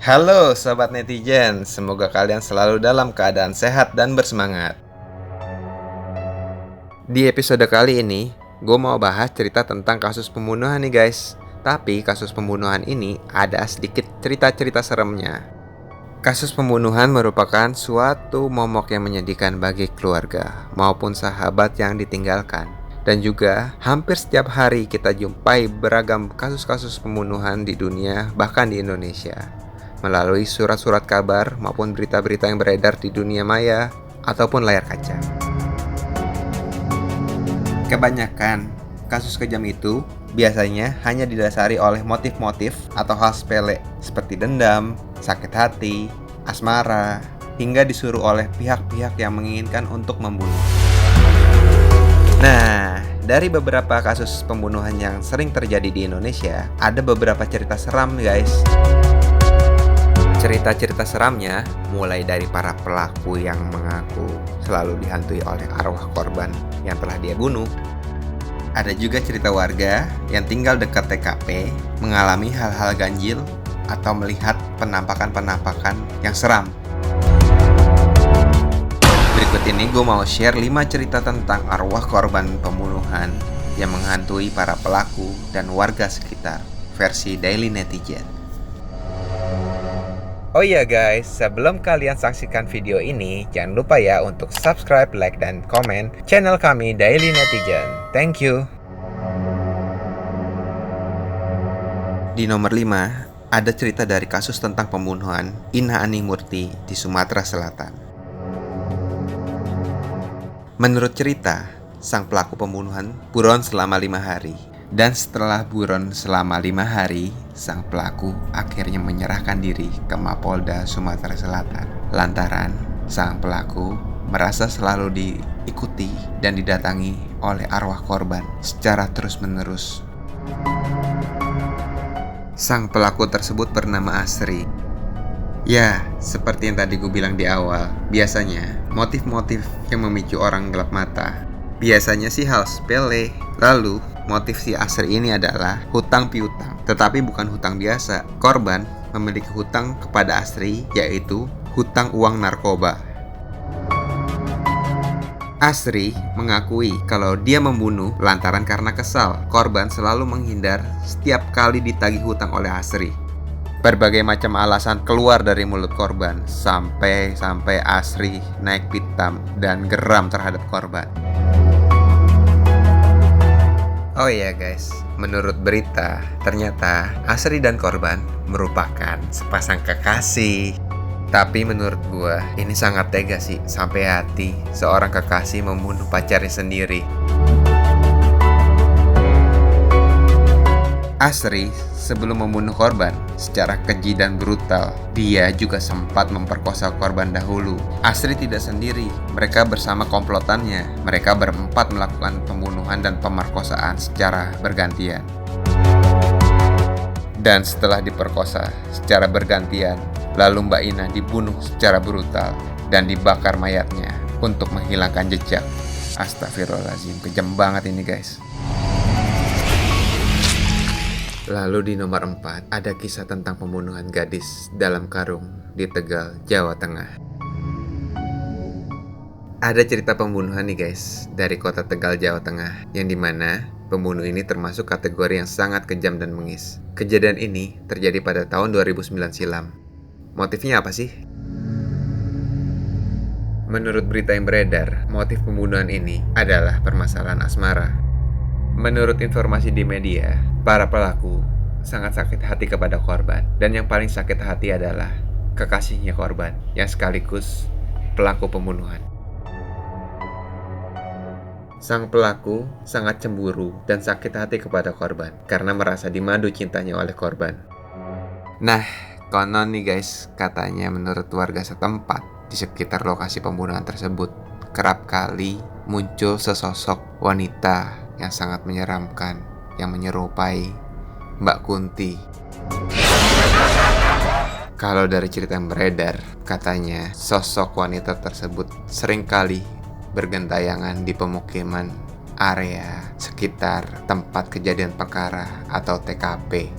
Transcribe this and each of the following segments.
Halo sobat netizen, semoga kalian selalu dalam keadaan sehat dan bersemangat. Di episode kali ini, gue mau bahas cerita tentang kasus pembunuhan nih guys. Tapi kasus pembunuhan ini ada sedikit cerita-cerita seremnya. Kasus pembunuhan merupakan suatu momok yang menyedihkan bagi keluarga maupun sahabat yang ditinggalkan. Dan juga hampir setiap hari kita jumpai beragam kasus-kasus pembunuhan di dunia, bahkan di Indonesia, melalui surat-surat kabar maupun berita-berita yang beredar di dunia maya ataupun layar kaca. Kebanyakan kasus kejam itu biasanya hanya didasari oleh motif-motif atau hal sepele seperti dendam, sakit hati, asmara, hingga disuruh oleh pihak-pihak yang menginginkan untuk membunuh. Nah, dari beberapa kasus pembunuhan yang sering terjadi di Indonesia, ada beberapa cerita seram guys. Cerita-cerita seramnya mulai dari para pelaku yang mengaku selalu dihantui oleh arwah korban yang telah dia bunuh. Ada juga cerita warga yang tinggal dekat TKP mengalami hal-hal ganjil atau melihat penampakan-penampakan yang seram. Berikut ini gue mau share 5 cerita tentang arwah korban pembunuhan yang menghantui para pelaku dan warga sekitar versi Daily Netizen. Oh iya guys, sebelum kalian saksikan video ini, jangan lupa ya untuk subscribe, like, dan komen channel kami Daily Netizen. Thank you. Di nomor 5, ada cerita dari kasus tentang pembunuhan Inha Animurti di Sumatera Selatan. Menurut cerita, sang pelaku pembunuhan buron selama 5 hari. Dan setelah buron selama 5 hari, sang pelaku akhirnya menyerahkan diri ke Mapolda Sumatera Selatan. Lantaran sang pelaku merasa selalu diikuti dan didatangi oleh arwah korban secara terus-menerus. Sang pelaku tersebut bernama Asri. Ya, seperti yang tadi gue bilang di awal, biasanya motif-motif yang memicu orang gelap mata biasanya sih hal sepele. Lalu, motif si Asri ini adalah hutang piutang, tetapi bukan hutang biasa. Korban memiliki hutang kepada Asri, yaitu hutang uang narkoba. Asri mengakui kalau dia membunuh lantaran karena kesal. Korban selalu menghindar setiap kali ditagih hutang oleh Asri. Berbagai macam alasan keluar dari mulut korban sampai Asri naik pitam dan geram terhadap korban. Oh iya guys, menurut berita, ternyata Asri dan korban merupakan sepasang kekasih. Tapi menurut gua, ini sangat tega sih, sampai hati seorang kekasih membunuh pacarnya sendiri. Asri sebelum membunuh korban secara keji dan brutal, dia juga sempat memperkosa korban dahulu. Asri tidak sendiri, mereka bersama komplotannya. Mereka berempat melakukan pembunuhan dan pemerkosaan secara bergantian. Dan setelah diperkosa secara bergantian, lalu Mbak Ina dibunuh secara brutal dan dibakar mayatnya untuk menghilangkan jejak. Astagfirullahaladzim, kejam banget ini guys. Lalu di nomor 4, ada kisah tentang pembunuhan gadis dalam karung di Tegal, Jawa Tengah. Ada cerita pembunuhan nih guys, dari kota Tegal, Jawa Tengah, yang dimana pembunuh ini termasuk kategori yang sangat kejam dan bengis. Kejadian ini terjadi pada tahun 2009 silam. Motifnya apa sih? Menurut berita yang beredar, motif pembunuhan ini adalah permasalahan asmara. Menurut informasi di media, para pelaku sangat sakit hati kepada korban. Dan yang paling sakit hati adalah kekasihnya korban, yang sekaligus pelaku pembunuhan. Sang pelaku sangat cemburu dan sakit hati kepada korban karena merasa dimadu cintanya oleh korban. Nah, konon nih guys, katanya menurut warga setempat di sekitar lokasi pembunuhan tersebut, kerap kali muncul sesosok wanita yang sangat menyeramkan, yang menyerupai Mbak Kunti. Kalau dari cerita yang beredar, katanya sosok wanita tersebut seringkali bergentayangan di pemukiman area sekitar tempat kejadian perkara atau TKP.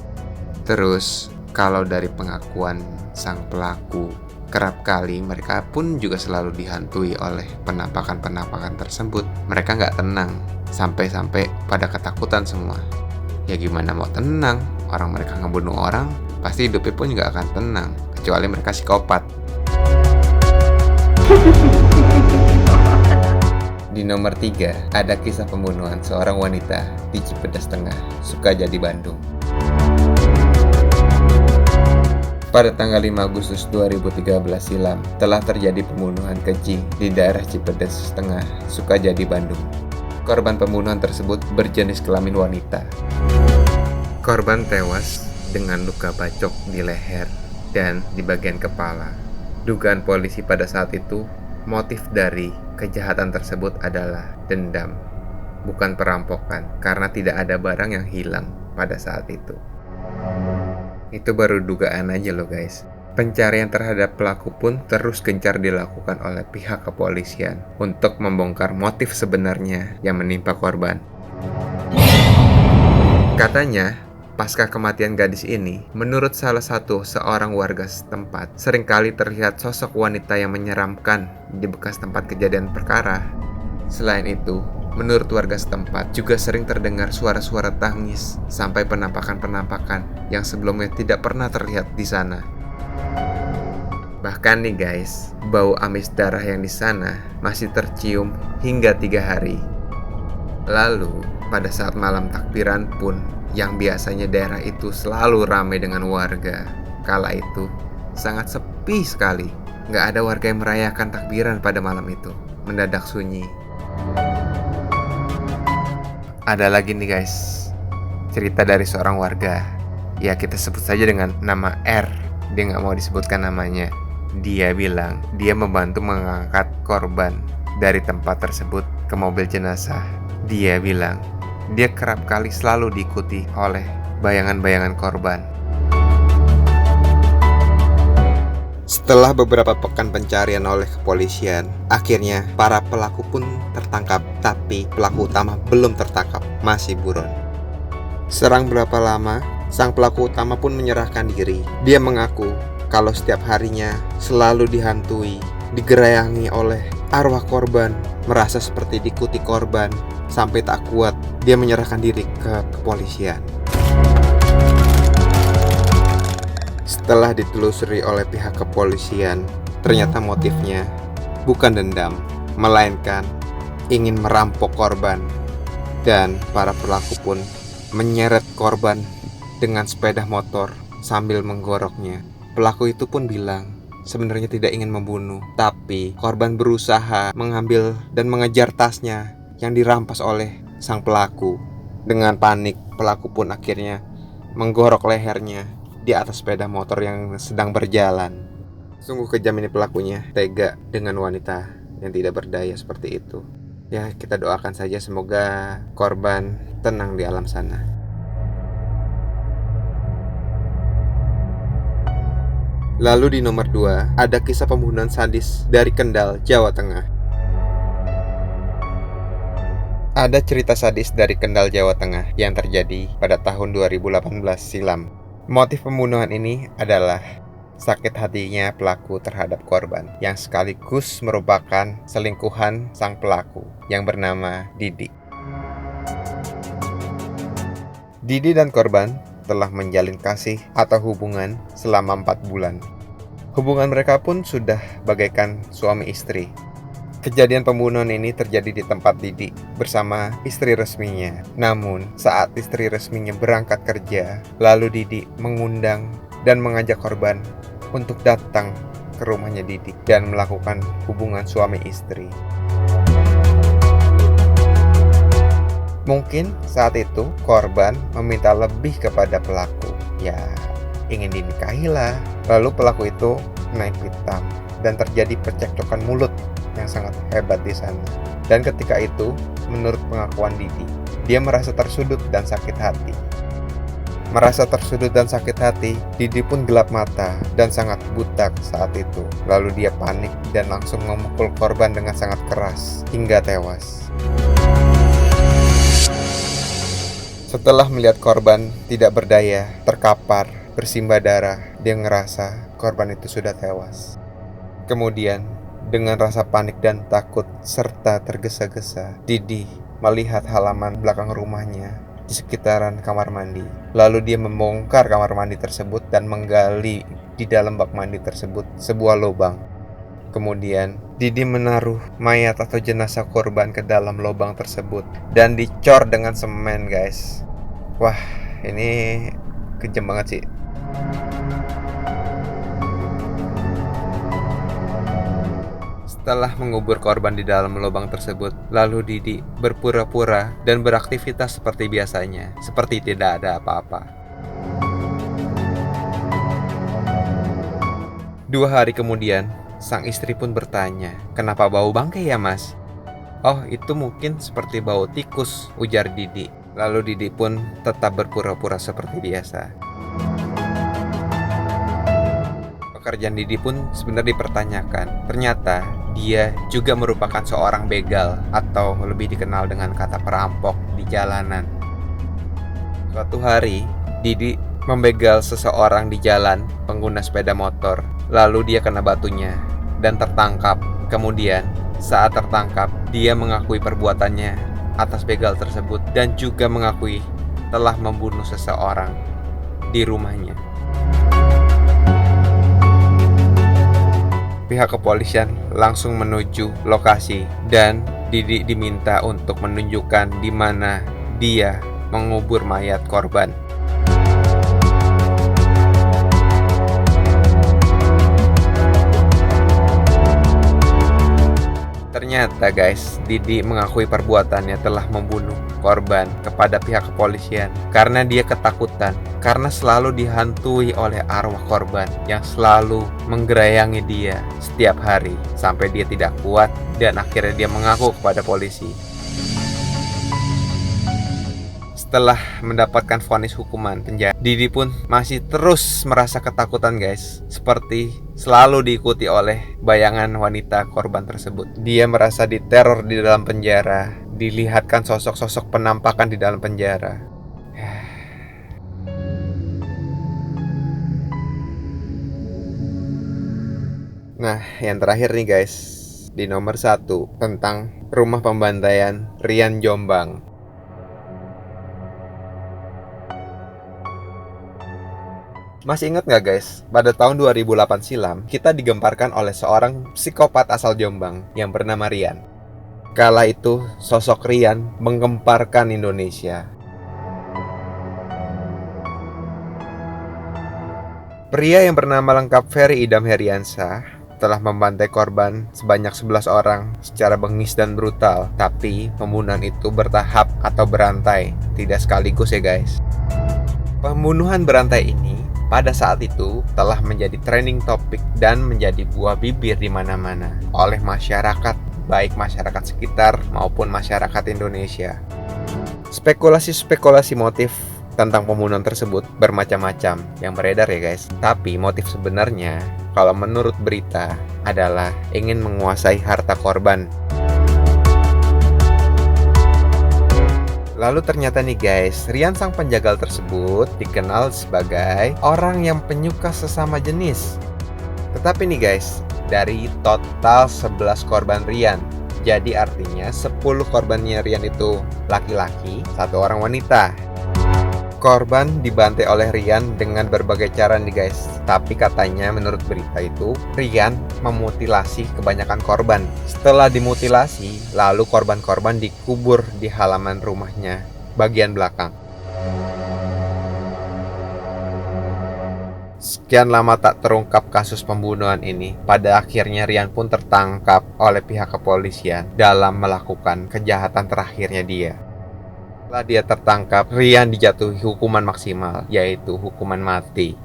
Terus Kalau dari pengakuan sang pelaku, kerap kali mereka pun juga selalu dihantui oleh penampakan-penampakan tersebut. Mereka nggak tenang, sampai-sampai pada ketakutan semua. Ya gimana mau tenang, orang mereka ngebunuh orang, pasti hidupnya pun nggak akan tenang, kecuali mereka psikopat. Di nomor 3, ada kisah pembunuhan seorang wanita di Cipedes Tengah, Sukajadi, Bandung. Pada tanggal 5 Agustus 2013 silam, telah terjadi pembunuhan keji di daerah Cipedes Tengah, Sukajadi, Bandung. Korban pembunuhan tersebut berjenis kelamin wanita. Korban tewas dengan luka bacok di leher dan di bagian kepala. Dugaan polisi pada saat itu, motif dari kejahatan tersebut adalah dendam, bukan perampokan, karena tidak ada barang yang hilang pada saat itu. Itu baru dugaan aja loh guys. Pencarian terhadap pelaku pun terus gencar dilakukan oleh pihak kepolisian untuk membongkar motif sebenarnya yang menimpa korban. Katanya, pasca kematian gadis ini, menurut salah satu seorang warga setempat, seringkali terlihat sosok wanita yang menyeramkan di bekas tempat kejadian perkara. Selain itu, menurut warga setempat juga sering terdengar suara-suara tangis sampai penampakan-penampakan yang sebelumnya tidak pernah terlihat di sana. Bahkan nih guys, bau amis darah yang di sana masih tercium hingga 3 hari. Lalu, pada saat malam takbiran pun, yang biasanya daerah itu selalu ramai dengan warga, kala itu sangat sepi sekali. Nggak ada warga yang merayakan takbiran pada malam itu. Mendadak sunyi. Ada lagi nih guys, cerita dari seorang warga. Ya kita sebut saja dengan nama R. Dia nggak mau disebutkan namanya. Dia bilang dia membantu mengangkat korban dari tempat tersebut ke mobil jenazah. Dia bilang dia kerap kali selalu diikuti oleh bayangan-bayangan korban. Setelah beberapa pekan pencarian oleh kepolisian, akhirnya para pelaku pun tertangkap, tapi pelaku utama belum tertangkap, masih buron. Serang berapa lama, sang pelaku utama pun menyerahkan diri. Dia mengaku kalau setiap harinya selalu dihantui, digerayangi oleh arwah korban, merasa seperti diikuti korban, sampai tak kuat, dia menyerahkan diri ke kepolisian. Setelah ditelusuri oleh pihak kepolisian, ternyata motifnya bukan dendam, melainkan ingin merampok korban. Dan para pelaku pun menyeret korban dengan sepeda motor sambil menggoroknya. Pelaku itu pun bilang sebenarnya tidak ingin membunuh, tapi korban berusaha mengambil dan mengejar tasnya yang dirampas oleh sang pelaku. Dengan panik, pelaku pun akhirnya menggorok lehernya di atas sepeda motor yang sedang berjalan. Sungguh kejam ini pelakunya, tega dengan wanita yang tidak berdaya seperti itu. Ya, kita doakan saja semoga korban tenang di alam sana. Lalu di nomor 2, ada kisah pembunuhan sadis dari Kendal, Jawa Tengah. Ada cerita sadis dari Kendal, Jawa Tengah yang terjadi pada tahun 2018 silam. Motif pembunuhan ini adalah sakit hatinya pelaku terhadap korban yang sekaligus merupakan selingkuhan sang pelaku yang bernama Didi. Didi dan korban telah menjalin kasih atau hubungan selama 4 bulan. Hubungan mereka pun sudah bagaikan suami istri. Kejadian pembunuhan ini terjadi di tempat Didi bersama istri resminya. Namun, saat istri resminya berangkat kerja, lalu Didi mengundang dan mengajak korban untuk datang ke rumahnya Didi dan melakukan hubungan suami istri. Mungkin saat itu korban meminta lebih kepada pelaku. Ya, ingin dinikahilah. Lalu pelaku itu naik pitam dan terjadi percekcokan mulut yang sangat hebat di sana. Dan ketika itu, menurut pengakuan Didi, dia merasa tersudut dan sakit hati. Merasa tersudut dan sakit hati, Didi pun gelap mata dan sangat buta saat itu. Lalu dia panik dan langsung memukul korban dengan sangat keras hingga tewas. Setelah melihat korban tidak berdaya, terkapar bersimbah darah, dia ngerasa korban itu sudah tewas. Kemudian, dengan rasa panik dan takut serta tergesa-gesa, Didi melihat halaman belakang rumahnya di sekitaran kamar mandi. Lalu dia membongkar kamar mandi tersebut dan menggali di dalam bak mandi tersebut sebuah lubang. Kemudian, Didi menaruh mayat atau jenazah korban ke dalam lubang tersebut dan dicor dengan semen, guys. Wah, ini kejam banget sih. Setelah mengubur korban di dalam lubang tersebut, lalu Didi berpura-pura dan beraktivitas seperti biasanya, seperti tidak ada apa-apa. 2 hari kemudian, sang istri pun bertanya, "Kenapa bau bangkai ya, Mas?" "Oh, itu mungkin seperti bau tikus," ujar Didi. Lalu Didi pun tetap berpura-pura seperti biasa. Pekerjaan Didi pun sebenarnya dipertanyakan. Ternyata dia juga merupakan seorang begal atau lebih dikenal dengan kata perampok di jalanan. Suatu hari, Didi membegal seseorang di jalan pengguna sepeda motor. Lalu dia kena batunya dan tertangkap. Kemudian, saat tertangkap, dia mengakui perbuatannya atas begal tersebut dan juga mengakui telah membunuh seseorang di rumahnya. Pihak kepolisian langsung menuju lokasi dan Didi diminta untuk menunjukkan di mana dia mengubur mayat korban. Ternyata guys, Didi mengakui perbuatannya telah membunuh korban kepada pihak kepolisian karena dia ketakutan, karena selalu dihantui oleh arwah korban yang selalu menggerayangi dia setiap hari sampai dia tidak kuat dan akhirnya dia mengaku kepada polisi. Setelah mendapatkan vonis hukuman penjara, Didi pun masih terus merasa ketakutan guys, seperti selalu diikuti oleh bayangan wanita korban tersebut. Dia merasa diteror di dalam penjara, dilihatkan sosok-sosok penampakan di dalam penjara. Nah, yang terakhir nih guys, di nomor 1 tentang rumah pembantaian Rian Jombang. Masih ingat gak guys, pada tahun 2008 silam, kita digemparkan oleh seorang psikopat asal Jombang yang bernama Rian. Kala itu, sosok Rian menggemparkan Indonesia. Pria yang bernama lengkap Ferry Idam Heriansah telah membantai korban sebanyak 11 orang secara bengis dan brutal. Tapi pembunuhan itu bertahap atau berantai, tidak sekaligus ya guys. Pembunuhan berantai ini pada saat itu telah menjadi trending topik dan menjadi buah bibir di mana-mana oleh masyarakat, baik masyarakat sekitar maupun masyarakat Indonesia. Spekulasi-spekulasi motif tentang pembunuhan tersebut bermacam-macam yang beredar ya guys. Tapi motif sebenarnya kalau menurut berita adalah ingin menguasai harta korban. Lalu ternyata nih guys, Rian sang penjagal tersebut dikenal sebagai orang yang penyuka sesama jenis. Tetapi nih guys, dari total 11 korban Rian, jadi artinya 10 korbannya Rian itu laki-laki, 1 orang wanita. Korban dibantai oleh Rian dengan berbagai cara nih guys. Tapi katanya menurut berita itu, Rian memutilasi kebanyakan korban. Setelah dimutilasi, lalu korban-korban dikubur di halaman rumahnya bagian belakang. Sekian lama tak terungkap kasus pembunuhan ini. Pada akhirnya Rian pun tertangkap oleh pihak kepolisian dalam melakukan kejahatan terakhirnya dia. Setelah dia tertangkap, Rian dijatuhi hukuman maksimal, yaitu hukuman mati.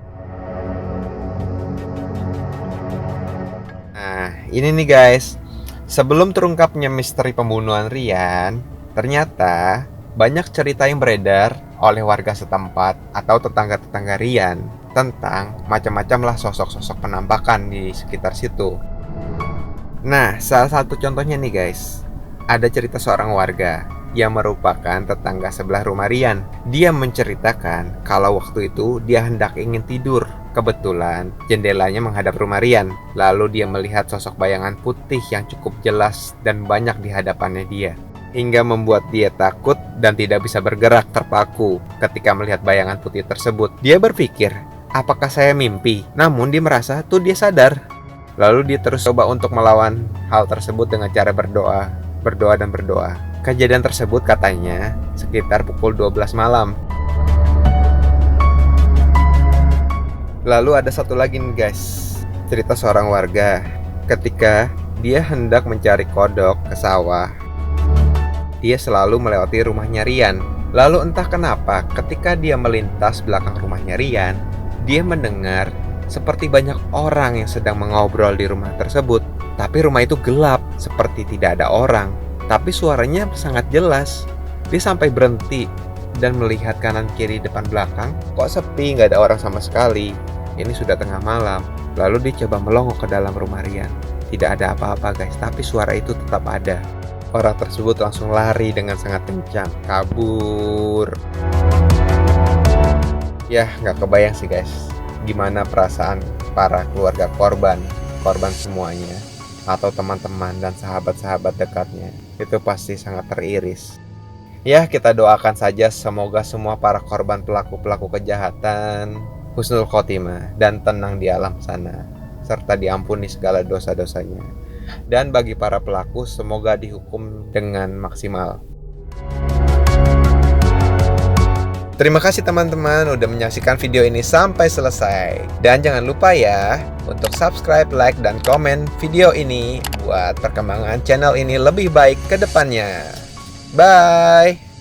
Nah, ini nih guys, sebelum terungkapnya misteri pembunuhan Rian, ternyata banyak cerita yang beredar oleh warga setempat atau tetangga-tetangga Rian tentang macam-macam lah sosok-sosok penampakan di sekitar situ. Nah, salah satu contohnya nih guys, ada cerita seorang warga yang merupakan tetangga sebelah rumah Rian. Dia menceritakan kalau waktu itu dia hendak ingin tidur. Kebetulan jendelanya menghadap rumah Rian. Lalu dia melihat sosok bayangan putih yang cukup jelas dan banyak di hadapannya dia, hingga membuat dia takut dan tidak bisa bergerak, terpaku ketika melihat bayangan putih tersebut. Dia berpikir, apakah saya mimpi? Namun dia merasa tuh dia sadar. Lalu dia terus coba untuk melawan hal tersebut dengan cara berdoa dan berdoa. Kejadian tersebut katanya sekitar pukul 12 malam. Lalu ada satu lagi nih guys, cerita seorang warga ketika dia hendak mencari kodok ke sawah. Dia selalu melewati rumahnya Rian. Lalu entah kenapa ketika dia melintas belakang rumahnya Rian, dia mendengar seperti banyak orang yang sedang mengobrol di rumah tersebut. Tapi rumah itu gelap, seperti tidak ada orang. Tapi suaranya sangat jelas. Dia sampai berhenti dan melihat kanan kiri depan belakang. Kok sepi, gak ada orang sama sekali. Ini sudah tengah malam. Lalu dia coba melongok ke dalam rumah Rian. Tidak ada apa-apa guys, tapi suara itu tetap ada. Orang tersebut langsung lari dengan sangat kencang, kabur. Ya, gak kebayang sih guys, gimana perasaan para keluarga korban semuanya, atau teman-teman dan sahabat-sahabat dekatnya. Itu pasti sangat teriris. Ya, kita doakan saja semoga semua para korban pelaku kejahatan husnul khotimah dan tenang di alam sana, serta diampuni segala dosa-dosanya. Dan bagi para pelaku semoga dihukum dengan maksimal. Terima kasih teman-teman udah menyaksikan video ini sampai selesai. Dan jangan lupa ya untuk subscribe, like, dan komen video ini buat perkembangan channel ini lebih baik ke depannya. Bye!